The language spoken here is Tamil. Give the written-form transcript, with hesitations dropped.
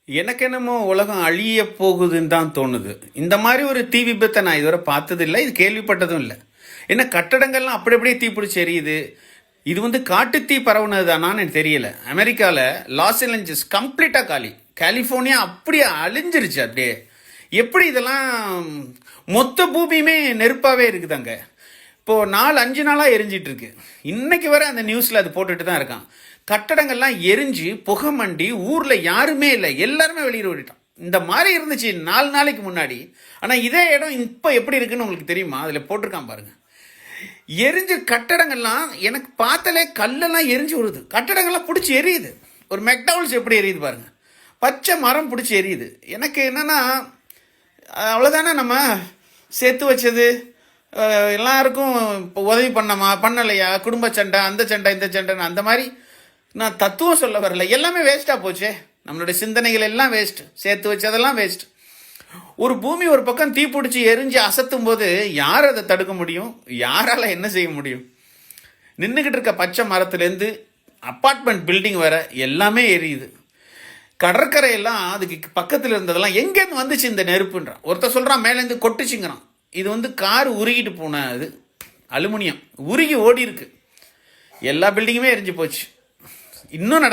எனக்கு என்னமோ உலகம் அழிய போகுதுன்னு தான் தோணுது. இந்த மாதிரி ஒரு தீ விபத்தை நான் இதுவரை பார்த்ததில்லை, இது கேள்விப்பட்டதும் இல்லை. என்ன கட்டடங்கள்லாம் அப்படி அப்படியே தீப்பிடிச்சு எரியுது. இது காட்டு தீ பரவுனது தானான்னு எனக்கு தெரியல. அமெரிக்காவில் லாஸ் ஏஞ்சல்ஸ் கம்ப்ளீட்டாக காலி, கலிஃபோர்னியா அப்படியே அழிஞ்சிருச்சு. அப்படியே எப்படி இதெல்லாம் மொத்த பூமியுமே நெருப்பாகவே இருக்குதாங்க. இப்போது 4-5 நாளாக எரிஞ்சிட்டு இருக்கு. இன்னைக்கு வரை அந்த நியூஸில் அது போட்டுட்டு தான் இருக்கான். கட்டடங்கள்லாம் எரிஞ்சு புகை மண்டி ஊரில் யாருமே இல்லை, எல்லாருமே வெளியே ஓடிட்டான். இந்த மாதிரி இருந்துச்சு 4 நாளைக்கு முன்னாடி. ஆனால் இதே இடம் இப்போ எப்படி இருக்குன்னு உங்களுக்கு தெரியுமா? அதில் போட்டிருக்கான் பாருங்க. எரிஞ்ச கட்டடங்கள்லாம் எனக்கு பார்த்தாலே கல்லெல்லாம் எரிஞ்சு வருது. கட்டடங்கள்லாம் பிடிச்சி எரியுது. ஒரு மெக்டானல்ட்ஸ் எப்படி எரியுது பாருங்க. பச்சை மரம் பிடிச்சி எரியுது. எனக்கு என்னன்னா, அவ்வளோதானே நம்ம சேர்த்து வச்சது. எல்லாருக்கும் இப்போ உதவி பண்ணமா பண்ணலையா, குடும்ப சண்டை, அந்த சண்டை இந்த சண்டைன்னு அந்த மாதிரி நான் தத்துவம் சொல்ல வரல. எல்லாமே வேஸ்ட்டாக போச்சே. நம்மளுடைய சிந்தனைகள் எல்லாம் வேஸ்ட், சேர்த்து வச்சதெல்லாம் வேஸ்ட். ஒரு பூமி ஒரு பக்கம் தீப்பிடிச்சி எரிஞ்சு அசத்தும் போது யார் அதை தடுக்க முடியும்? யாரால என்ன செய்ய முடியும்? நின்றுக்கிட்டு இருக்க பச்சை மரத்துலேருந்து அப்பார்ட்மெண்ட் பில்டிங் வர எல்லாமே எரியுது. கடற்கரையெல்லாம் அதுக்கு பக்கத்தில் இருந்ததெல்லாம் எங்கேருந்து வந்துச்சு இந்த நெருப்புன்றான். ஒருத்தர் சொல்கிறான் மேலேருந்து கொட்டுச்சுங்கிறான். இது கார் உருகிட்டு போன அது அலுமினியம் உருகி ஓடி இருக்கு. எல்லா பில்டிங்குமே எரிஞ்சு போச்சு. இன்னும் நடக்குது.